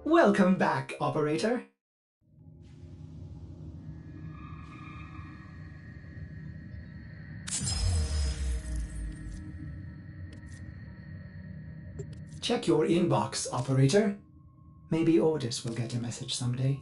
Welcome back, operator. Check your inbox, operator. Maybe Otis will get a message someday.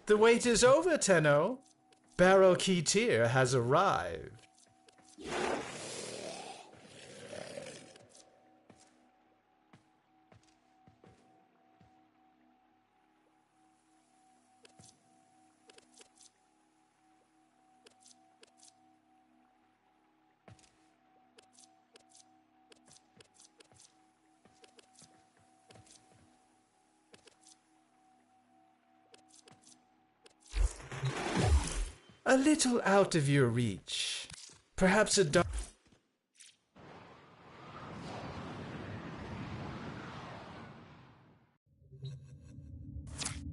The wait is over, Tenno. Baral Keetir has arrived. A little out of your reach. Perhaps a dark...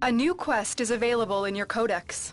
A new quest is available in your codex.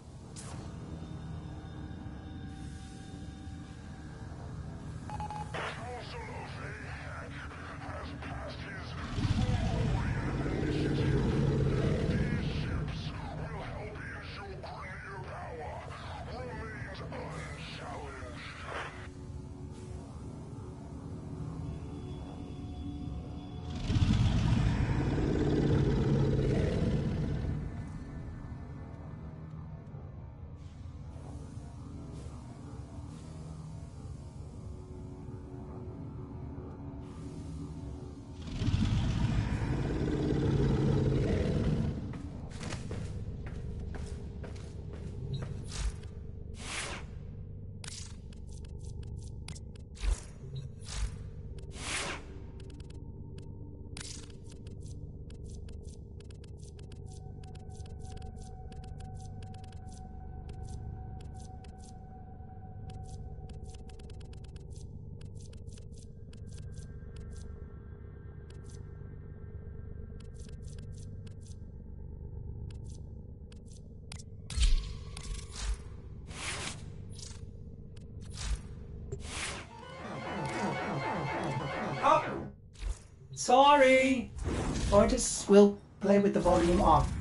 Oh, sorry. Otis will play with the volume off.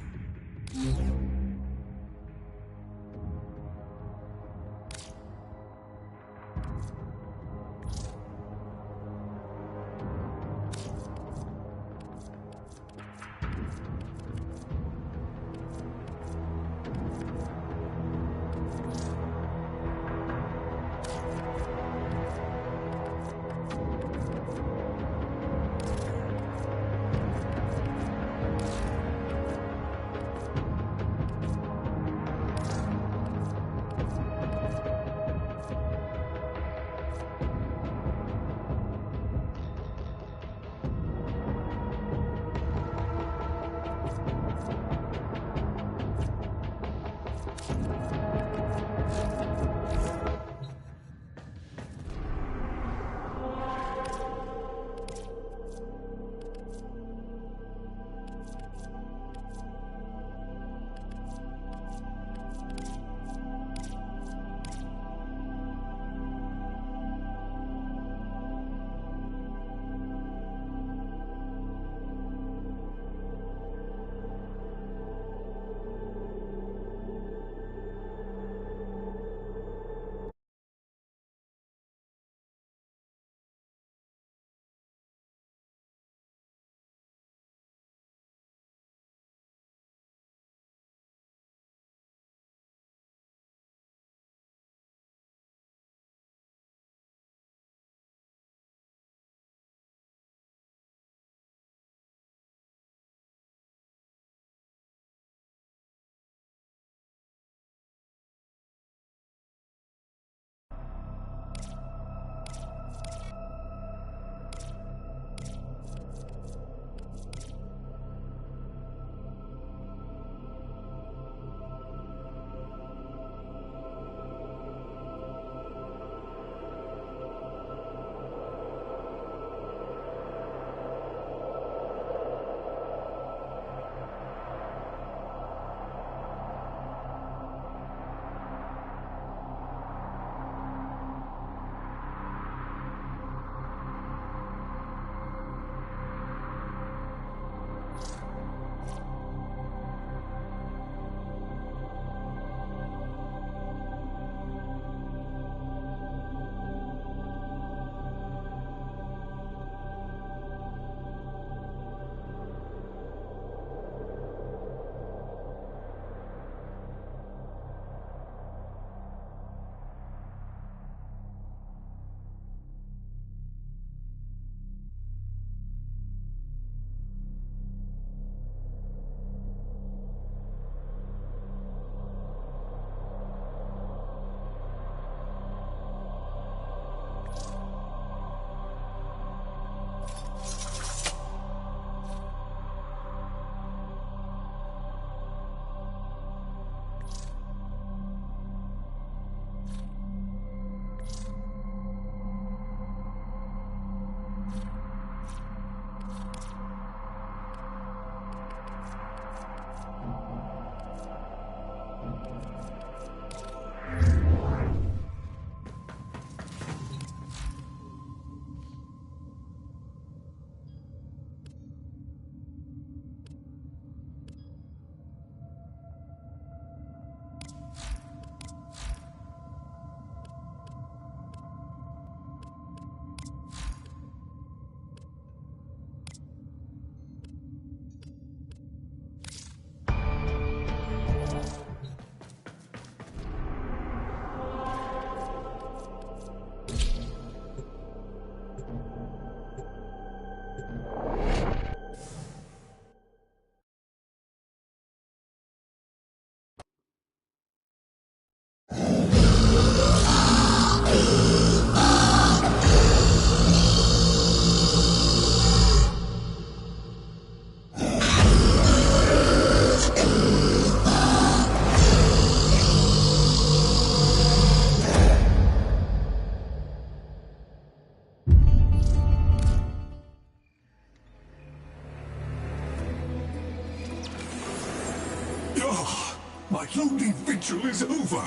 My lonely vigil is over.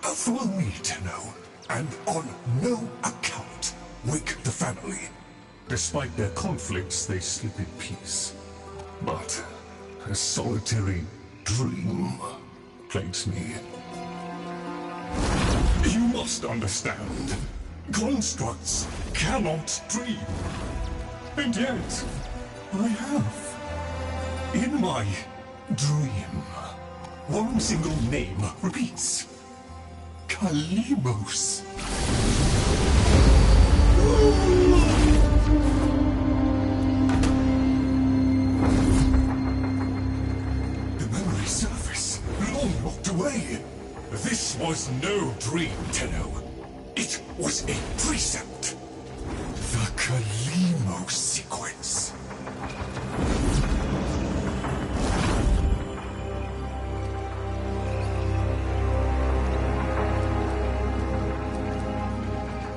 Follow me, Tenno, and on no account wake the family. Despite their conflicts, they sleep in peace. But a solitary dream plagues me. You must understand. Constructs cannot dream. And yet, I have. In my dream, one single name repeats. Kalimos. The memory surface, long locked away. This was no dream, Tenno. It was a precept. The Kalimos sequence.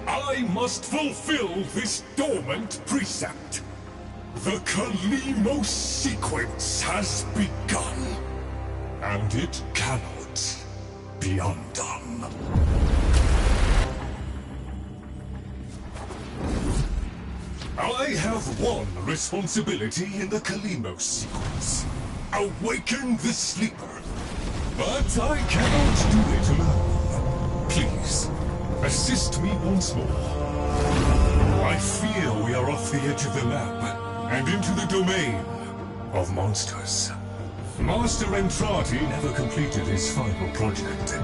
I must fulfill this dormant precept. The Kalimos sequence has begun, and it cannot be undone. I have one responsibility in the Kalimos sequence. Awaken the sleeper. But I cannot do it alone. Please, assist me once more. I fear we are off the edge of the lab, and into the domain of monsters. Master Entrati never completed his final project,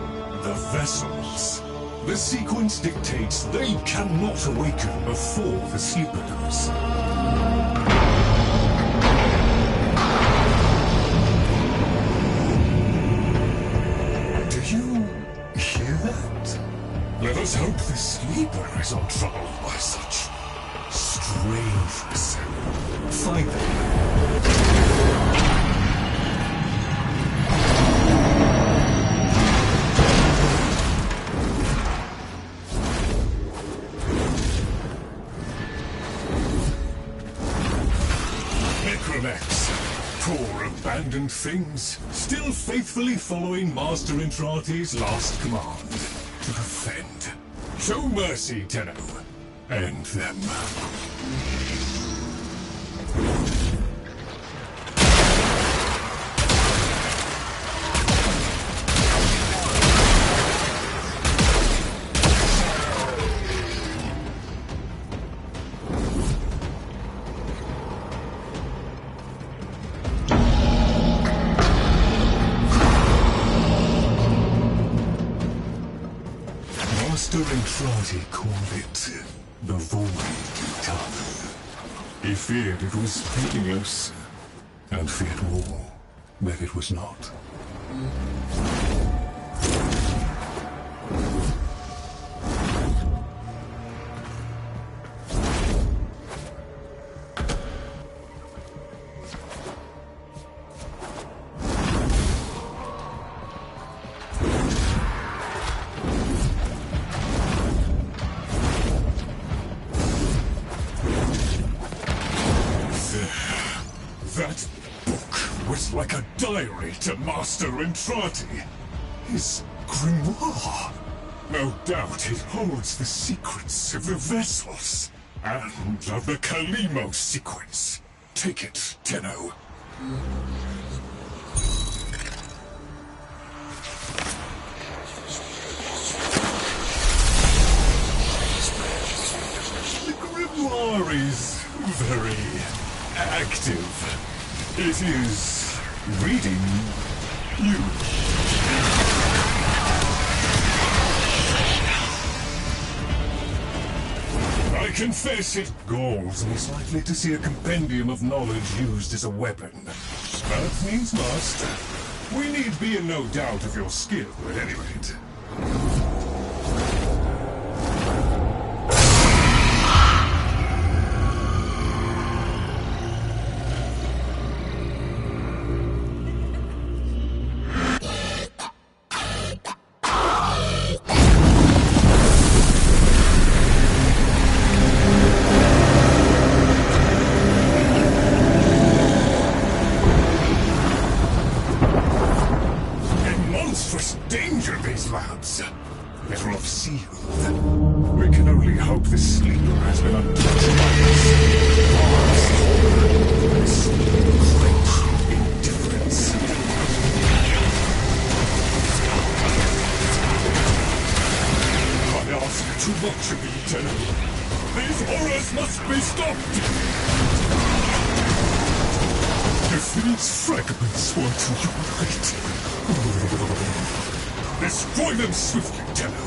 the Vessels. The sequence dictates they cannot awaken before the sleeper does. Do you hear that? Let us hope the sleeper is untroubled by such strangeness. Find them. Necromex, poor abandoned things, still faithfully following Master Entrati's last command. To defend. Show mercy, Tenno. End them. Master Entrati called it the Void Tunnel. He feared it was meaningless, and feared more that it was not. That book was like a diary to Master Entrati. His grimoire. No doubt it holds the secrets of the Vessels and of the Kalimos sequence. Take it, Tenno. The grimoire is very active. It is reading you. I confess it galls me slightly to see a compendium of knowledge used as a weapon. But needs must. We need be in no doubt of your skill, at any rate. of sealed. We can only hope the sleeper has been untouched by this vast horror, this great indifference. I ask too much of you, Tenno. These horrors must be stopped! If these fragments want to unite, destroy them swiftly, Tenno.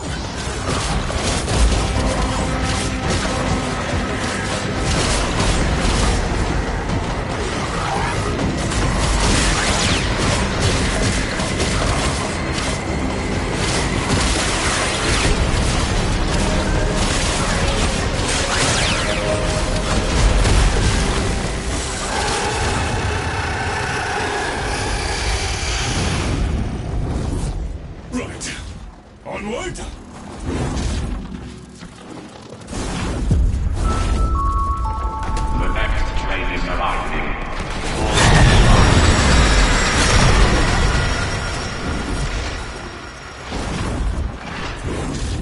Right. Onward! The next train is arriving.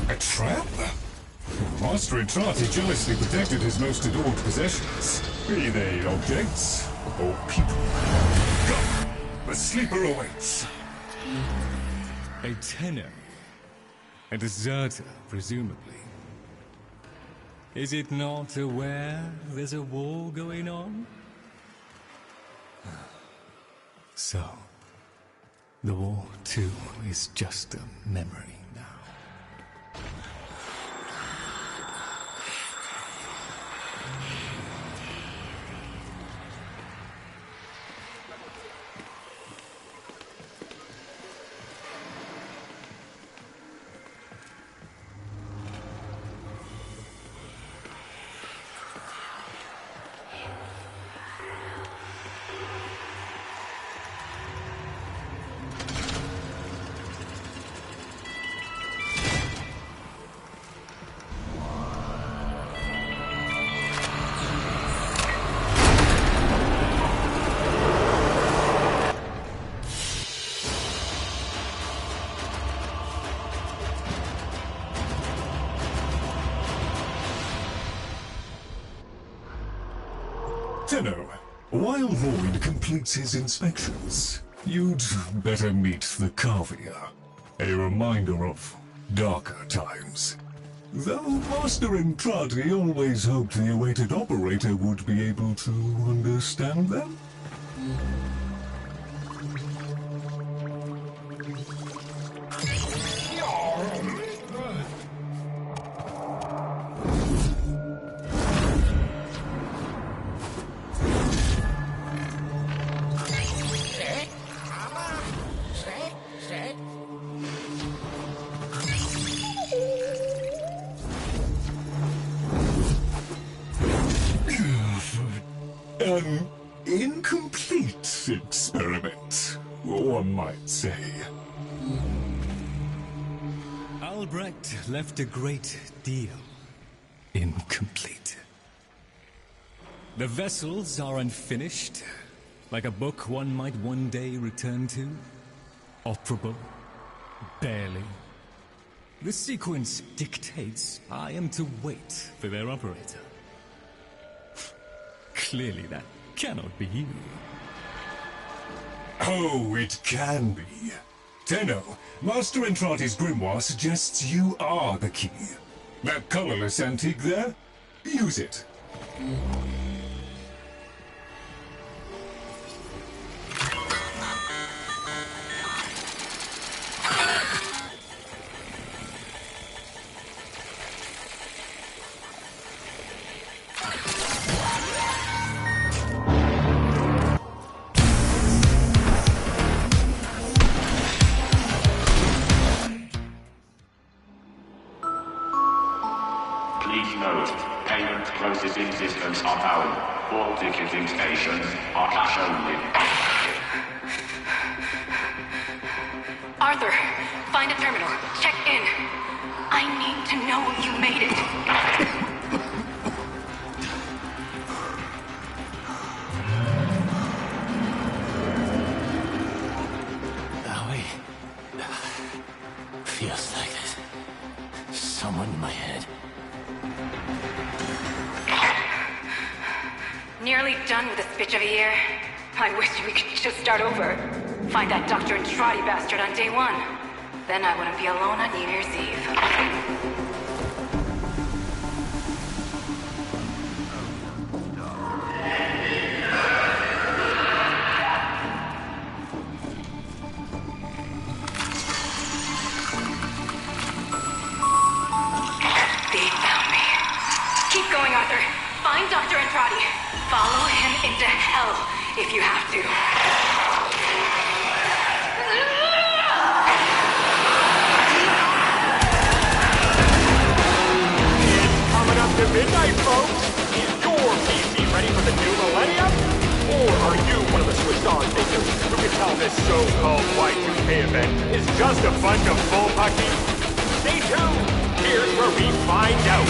A trap? Master Entrati jealously protected his most adored possessions, be they objects or people. Come, the sleeper awaits. A Tenno. A deserter, presumably. Is it not aware there's a war going on? So, the war too is just a memory now. Tenno, while Void completes his inspections, you'd better meet the Cavia, a reminder of darker times. Though Master Entrati always hoped the awaited operator would be able to understand them. An incomplete experiment, one might say. Albrecht left a great deal incomplete. The vessels are unfinished, like a book one might one day return to. Operable, barely. The sequence dictates I am to wait for their operator. Clearly that cannot be you. Oh, it can be. Tenno, Master Entrati's grimoire suggests you are the key. That colorless antique there? Use it. Please note, payment processing systems are down. All ticketing stations are cash only. Arthur, find a terminal. Check in. I need to know you made it. Are we? Feels like this. someone in my head. Nearly done with this bitch of a year. I wish we could just start over. Find that Dr. Entrati bastard on day one. Then I wouldn't be alone on New Year's Eve. They found me. Keep going, Arthur. Find Dr. Entrati. Follow him into hell if you have to. Coming up to midnight, folks. Is your PC ready for the new millennium? Or are you one of the Swiss army thinkers who can tell this so-called Y2K event is just a bunch of bullpucky? Stay tuned. Here's where we find out.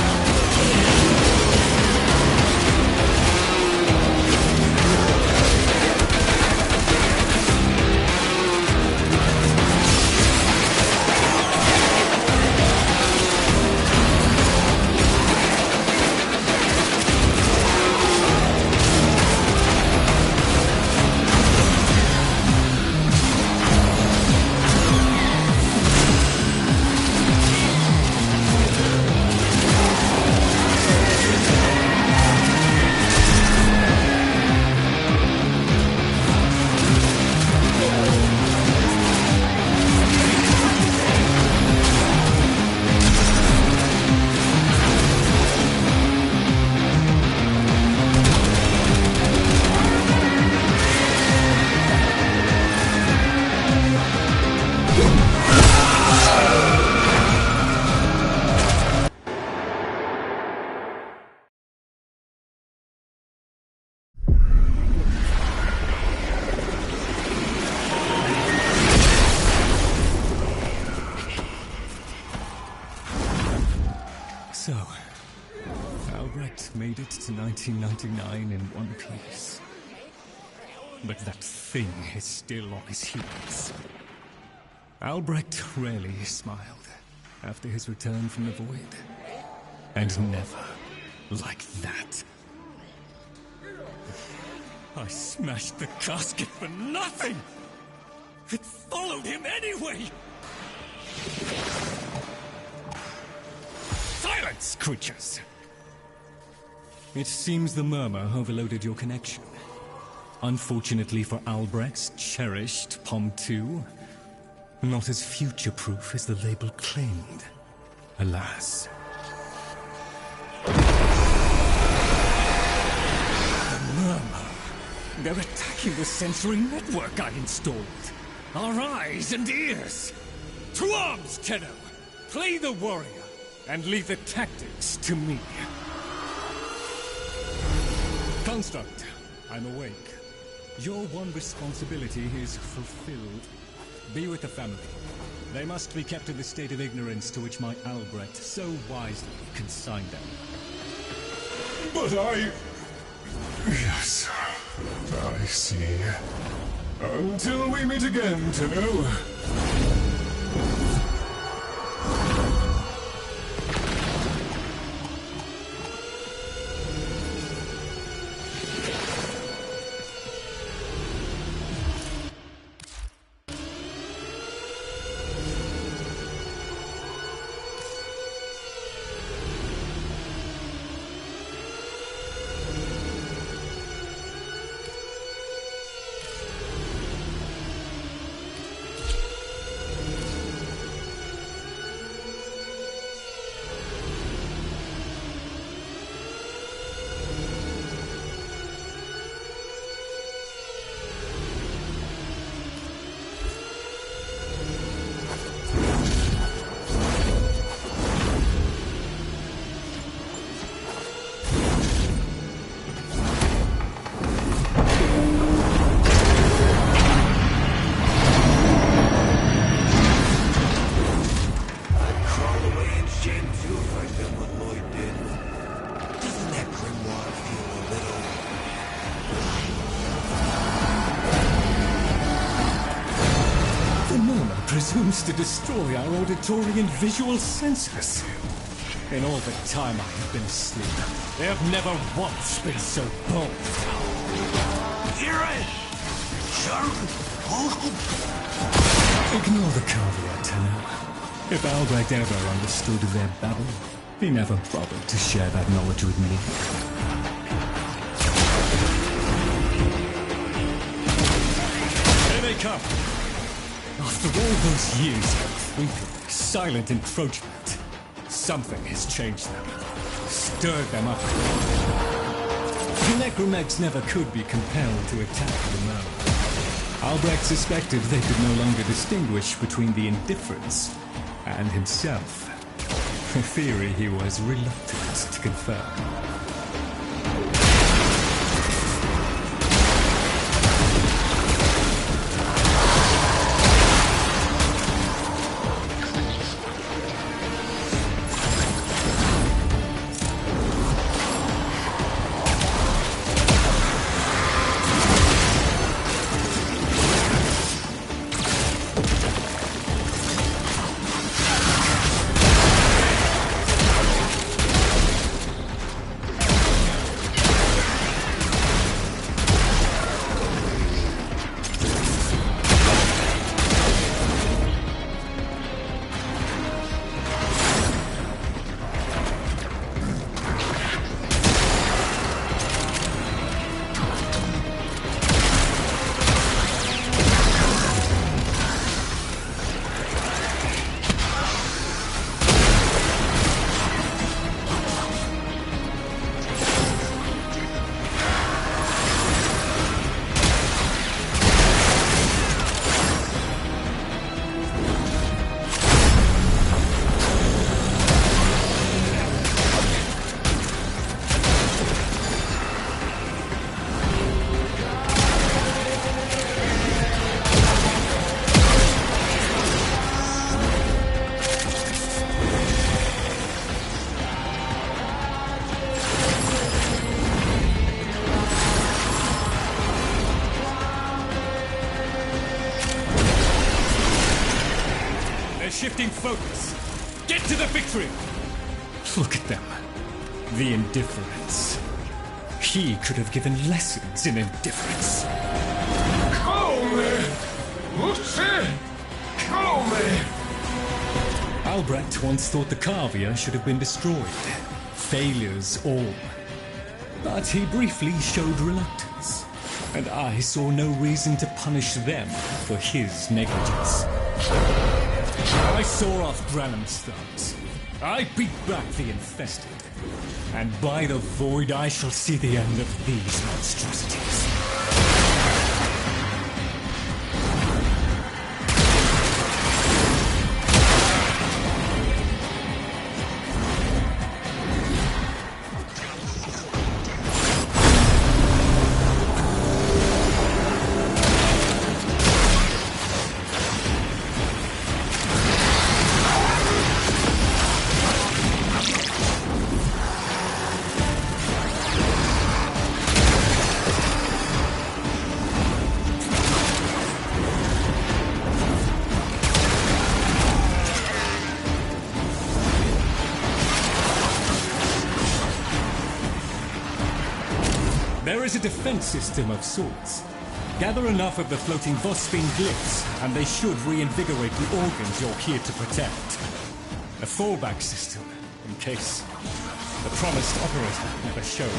So, Albrecht made it to 1999 in one piece. But that thing is still on his heels. Albrecht rarely smiled after his return from the void. And never like that. I smashed the casket for nothing! It followed him anyway! Silence, creatures! It seems the murmur overloaded your connection. Unfortunately for Albrecht's cherished POM 2, not as future-proof as the label claimed. Alas. The murmur. They're attacking the sensory network I installed. Our eyes and ears. To arms, Tenno! Play the warrior, and leave the tactics to me. Construct, I'm awake. Your one responsibility is fulfilled. Be with the family. They must be kept in the state of ignorance to which my Albrecht so wisely consigned them. But I... Yes, I see. Until we meet again, Tenno. wants to destroy our auditory and visual senses. In all the time I have been asleep, they have never once been so bold. Ignore the caveat, Tenno. If Albrecht ever understood their babble, he never bothered to share that knowledge with me. Here they come. After all those years of twinkling, silent encroachment, something has changed them, stirred them up. The Necromegs never could be compelled to attack the Merle. Albrecht suspected they could no longer distinguish between the indifference and himself. A theory he was reluctant to confirm. Shifting focus. Get to the victory! Look at them. The indifference. He could have given lessons in indifference. Albrecht once thought the Cavia should have been destroyed. Failures all. But he briefly showed reluctance. And I saw no reason to punish them for his negligence. I saw off Branham's thugs. I beat back the infested. And by the void I shall see the end of these monstrosities. There is a defense system of sorts. Gather enough of the floating Vosspine glyphs, and they should reinvigorate the organs you're here to protect. A fallback system, in case the promised operator never showed.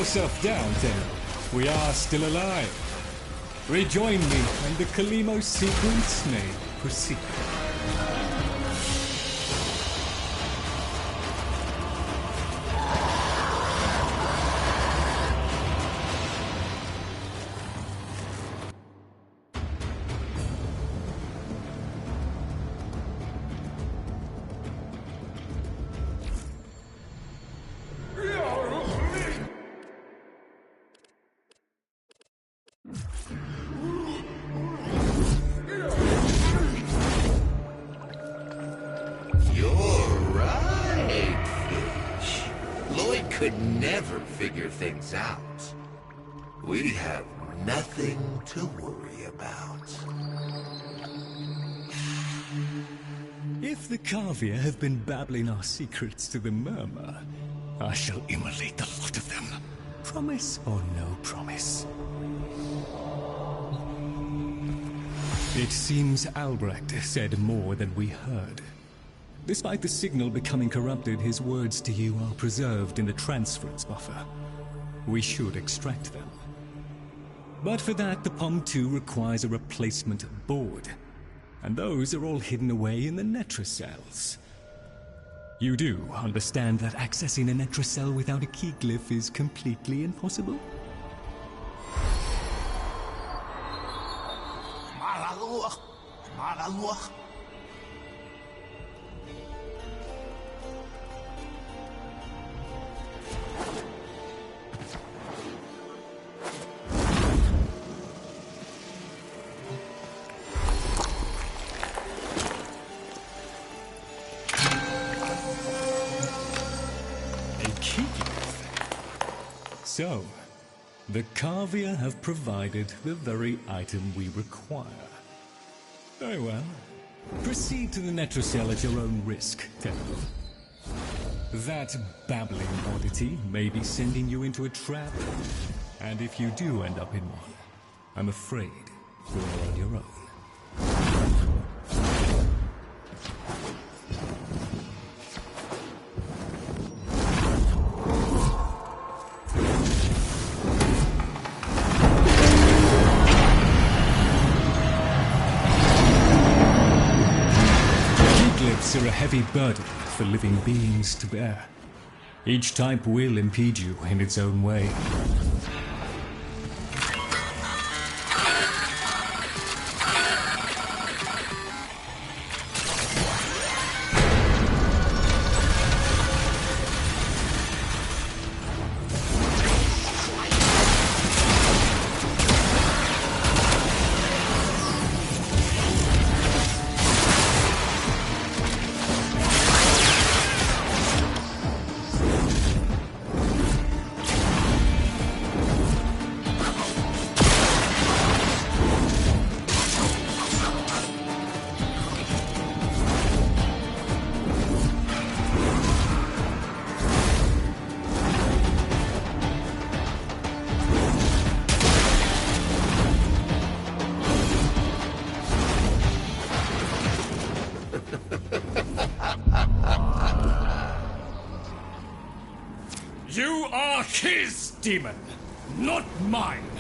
yourself down, Tenno. We are still alive. Rejoin me, and the Kalimo sequence may proceed. Could never figure things out. We have nothing to worry about. If the Kavia have been babbling our secrets to the Murmur, I shall immolate the lot of them. Promise or no promise? It seems Albrecht said more than we heard. Despite the signal becoming corrupted, his words to you are preserved in the transference buffer. We should extract them. But for that, the POM-2 requires a replacement board. And those are all hidden away in the Netracels. You do understand that accessing a Netracel without a key glyph is completely impossible? So, the Kavia have provided the very item we require. Very well. Proceed to the Netracel at your own risk, Tenno. That babbling oddity may be sending you into a trap, and if you do end up in one, I'm afraid you're on your own. Are a heavy burden for living beings to bear. Each type will impede you in its own way. You are his demon, not mine.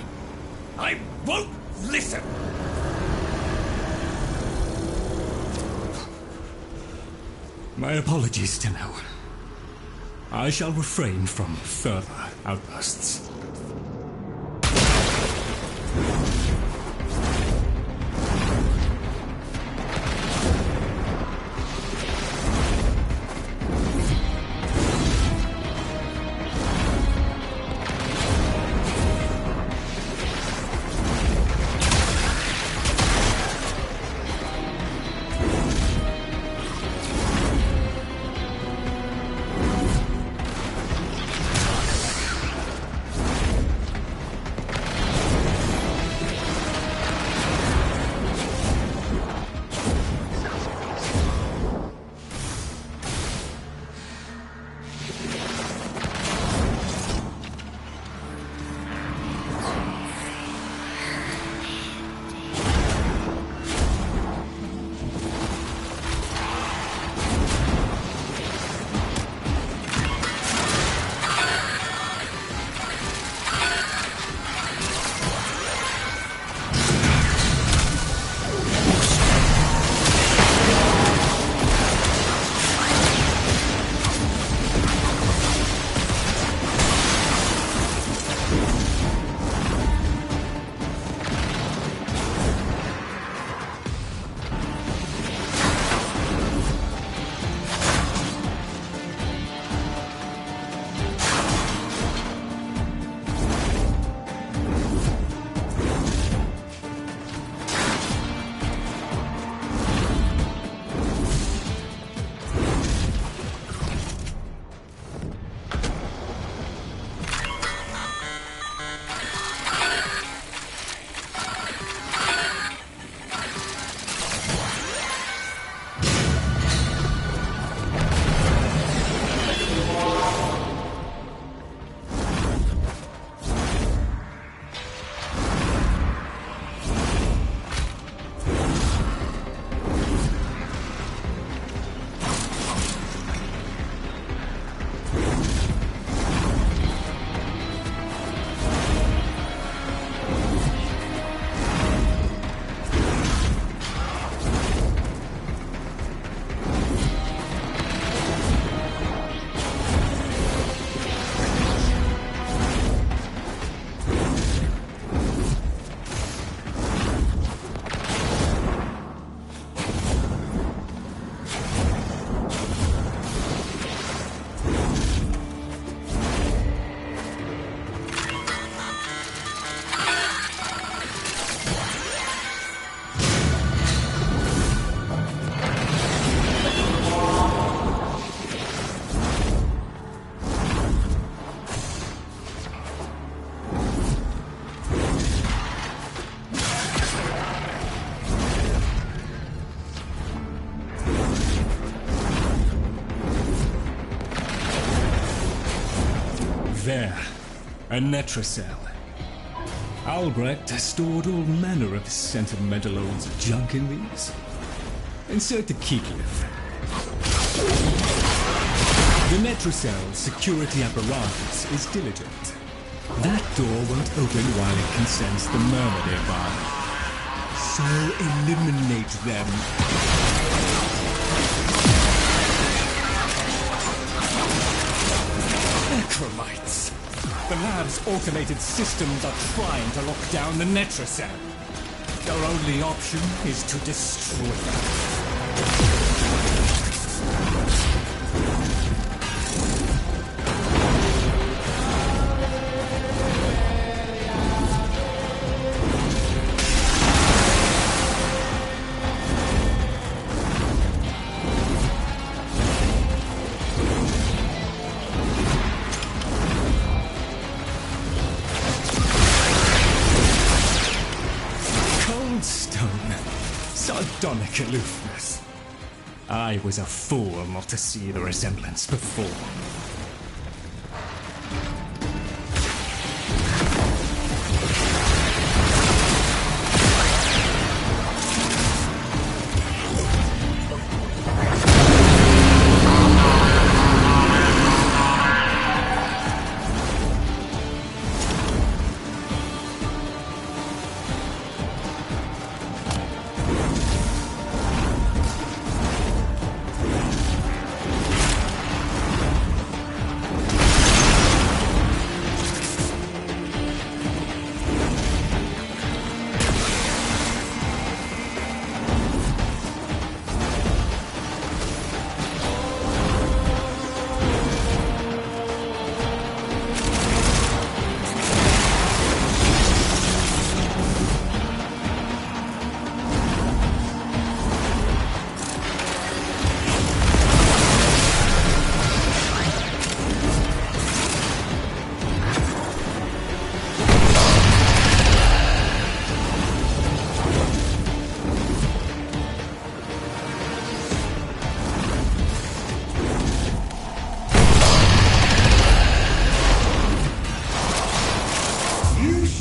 I won't listen. My apologies, Tenno. I shall refrain from further outbursts. There. A Netracell. Albrecht stored all manner of sentimental old junk in these. Insert the keycliff. The Netracell's security apparatus is diligent. That door won't open while it can sense the murmur nearby. So eliminate them. Necromites! The lab's automated systems are trying to lock down the Netracell. Our only option is to destroy them. Sardonic aloofness. I was a fool not to see the resemblance before.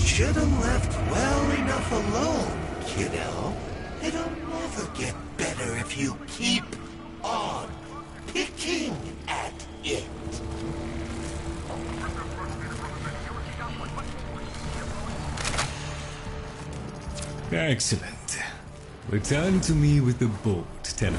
Should have left well enough alone, kiddo. It'll never get better if you keep on picking at it. Excellent. Return to me with the bolt, Tenno.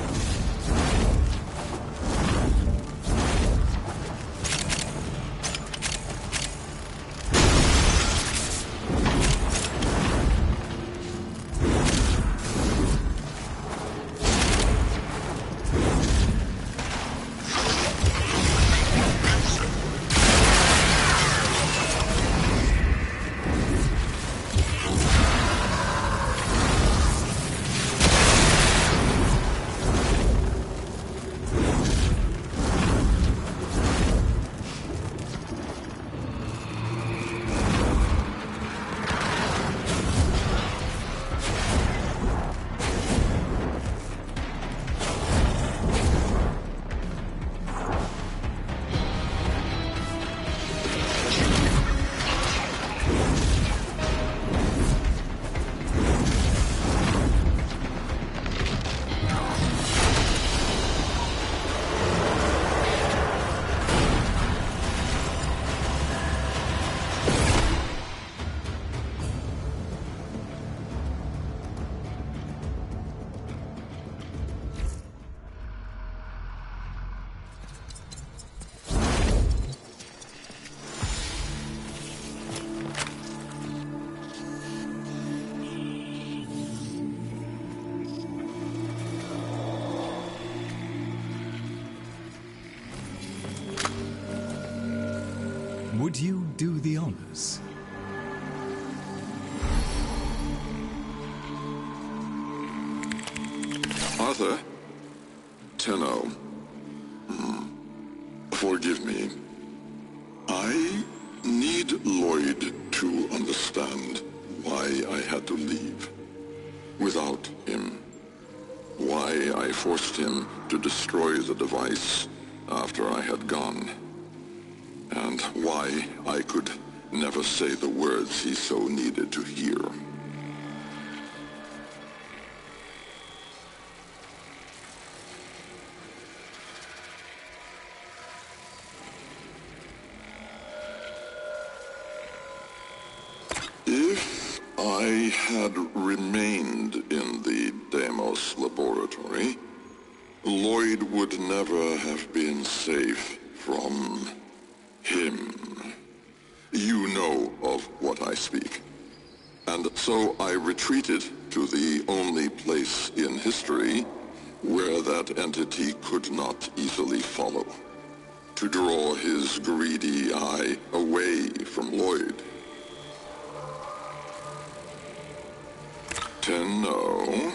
Would you do the honors? Arthur? Tenno. Forgive me. I need Lloyd to understand why I had to leave. Without him. Why I forced him to destroy the device after I had gone. and why I could never say the words he so needed to hear. If I had remained in the Deimos laboratory, Lloyd would never have been safe from him. You know of what I speak. And so I retreated to the only place in history where that entity could not easily follow, to draw his greedy eye away from Lloyd. Tenno,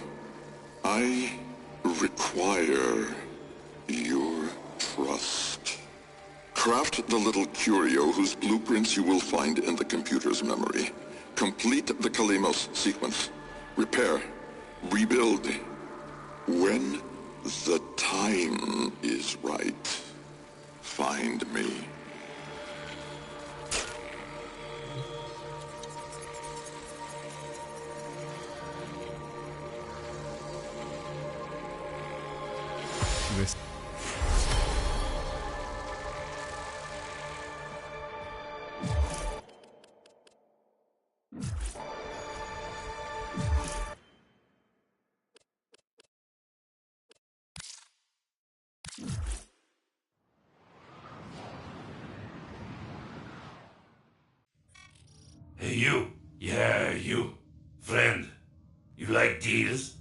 I require your trust. Craft the little curio whose blueprints you will find in the computer's memory. Complete the Kalemos sequence. Repair. Rebuild. When the time is right, find me. This. Hey, you. Yeah, you. Friend, you like deals?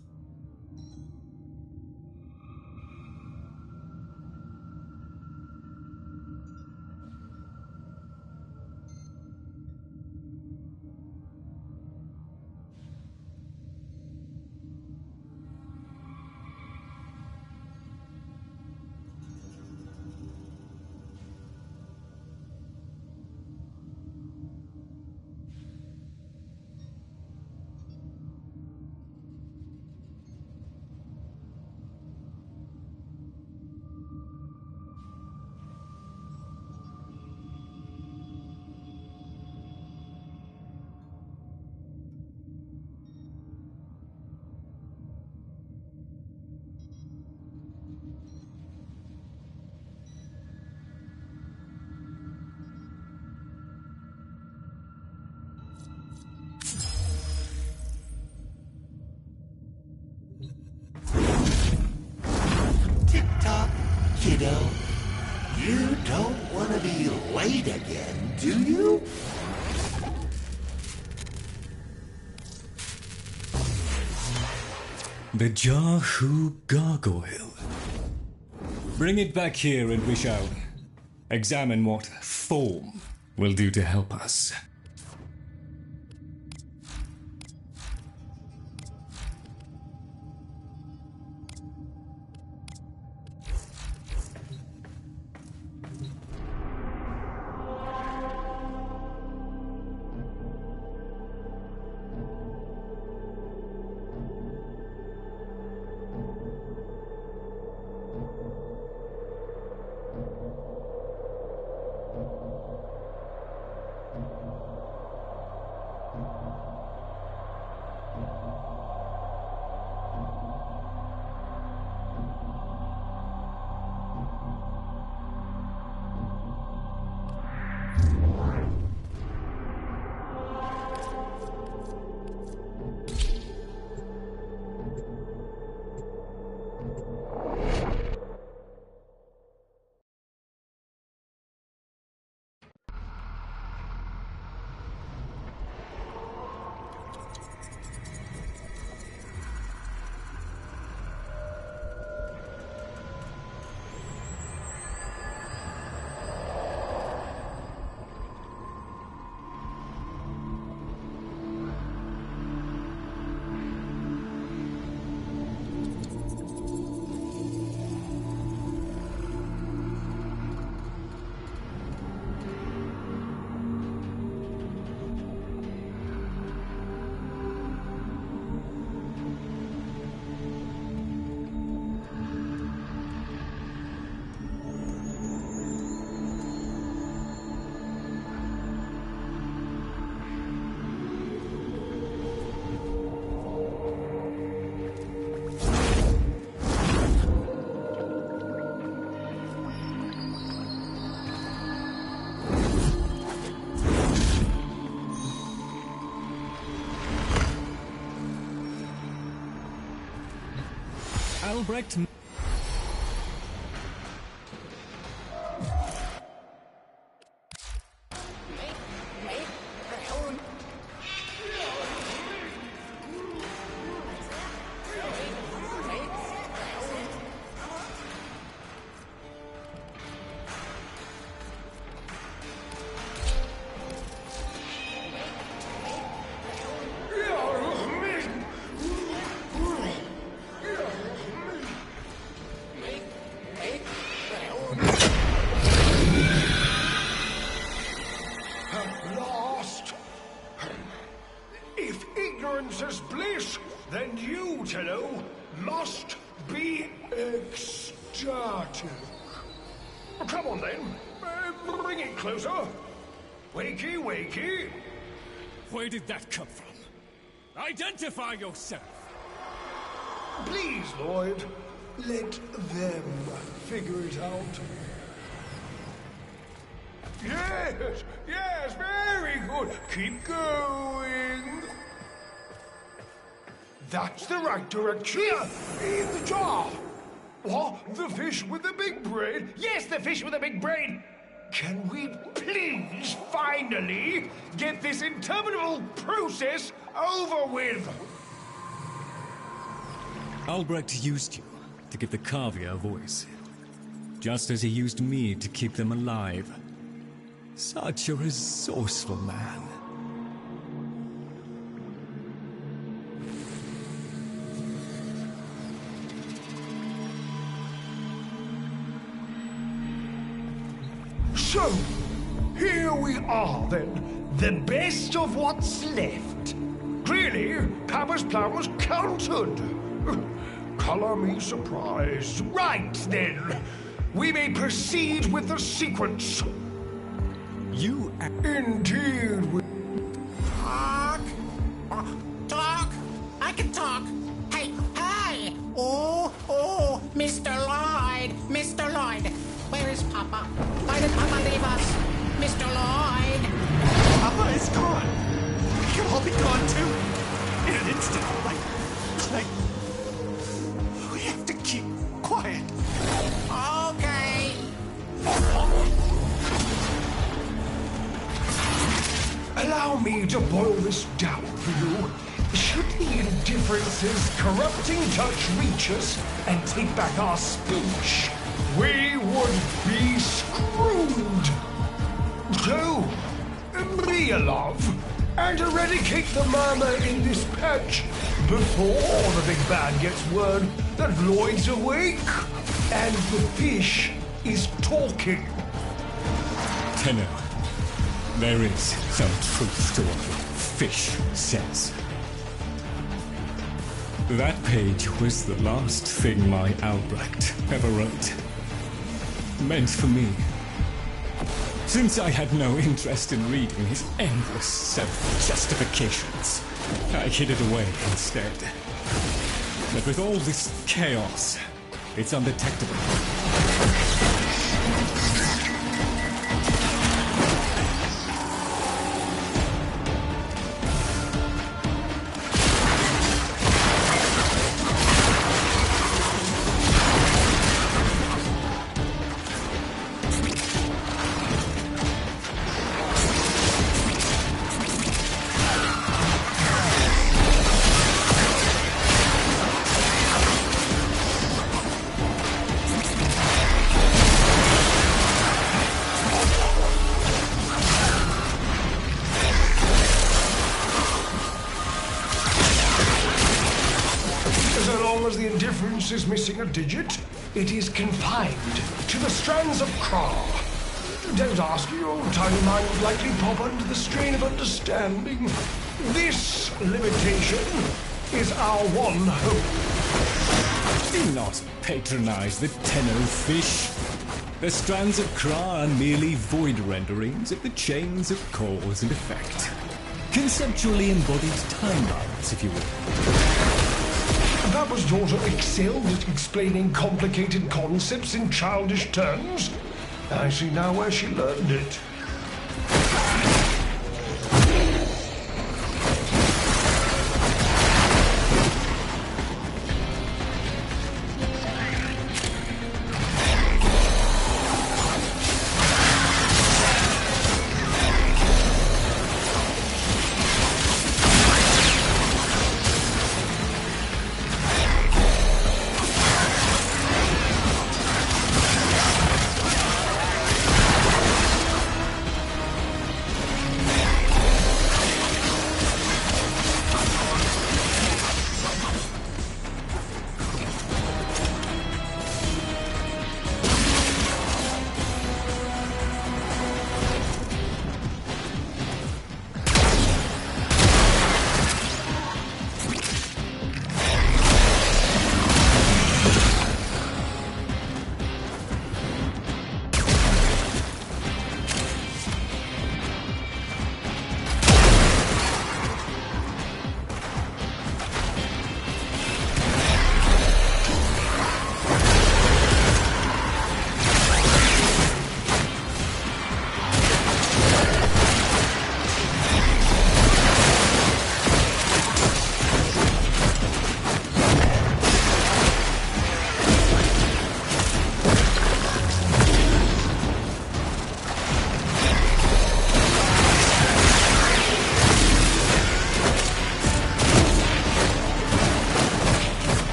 Tick-tock, kiddo. You don't want to be late again, do you? The Jahu Gargoyle. Bring it back here and we shall examine what form will do to help us. Albrecht. Is bliss, then you, Tenno, must be ecstatic. Come on then, bring it closer. Wakey, wakey. Where did that come from? Identify yourself! Please, Lloyd, let them figure it out. Yes, yes, very good. Keep going. That's the right direction. Here, in the jar. What? The fish with the big brain? Yes, the fish with the big brain. Can we please finally get this interminable process over with? Albrecht used you to give the Kavia a voice, just as he used me to keep them alive. Such a resourceful man. So, here we are then, the best of what's left. Clearly, Papa's plan was countered. Color me surprised. Right then, we may proceed with the sequence. You indeed. Talk. Talk. I can talk. Hey, hey. Oh, Mr. Lloyd. Mr. Lloyd. Where is Papa? Why did Papa leave us? Mr. Lloyd. Papa is gone. You'll all be gone too. In an instant. Like... We have to keep quiet. Okay. Allow me to boil this down for you. Should the indifferences corrupting touch reach us and take back our speech, we would be screwed. So, Maria, love, and eradicate the murmur in this patch before the big bad gets word that Lloyd's awake and the fish is talking. Tenno, there is some truth to what the fish says. That page was the last thing my Albrecht ever wrote. Meant for me. Since I had no interest in reading his endless self-justifications, I hid it away instead. But with all this chaos, it's undetectable. Is missing a digit, it is confined to the strands of Kra. Don't ask, your tiny mind would likely pop under the strain of understanding. This limitation is our one hope. Do not patronize the Tenno fish. The strands of Kra are merely void renderings of the chains of cause and effect. Conceptually embodied timelines, if you will. Papa's daughter excelled at explaining complicated concepts in childish terms. I see now where she learned it.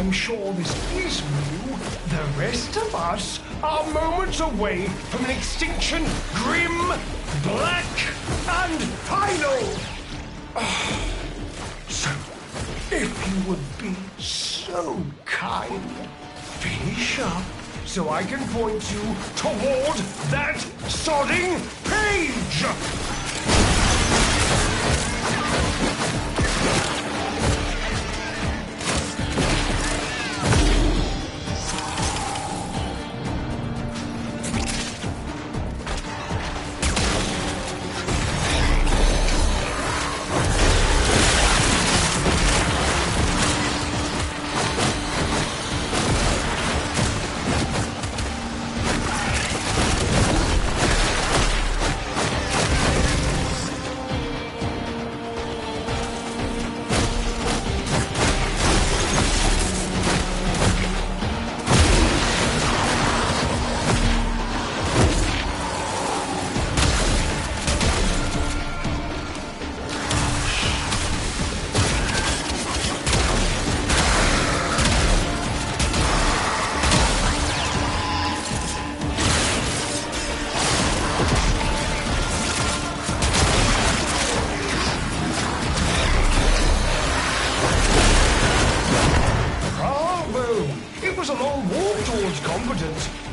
I'm sure this pleases you, the rest of us are moments away from an extinction grim, black, and final. So, if you would be so kind, finish up so I can point you toward that sodding page!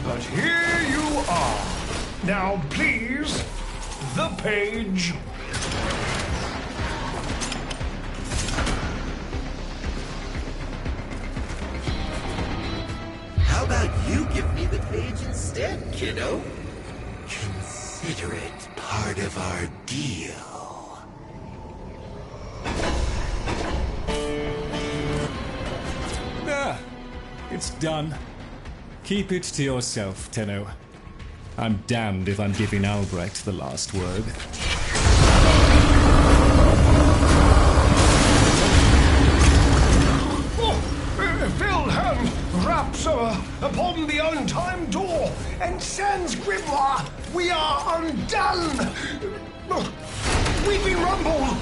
But here you are. Now, please, the page. How about you give me the page instead, kiddo? Consider it part of our deal. Ah, it's done. Keep it to yourself, Tenno. I'm damned if I'm giving Albrecht the last word. Wilhelm raps upon the untimed door, and sans Grimoire, we are undone! We've been rumbled!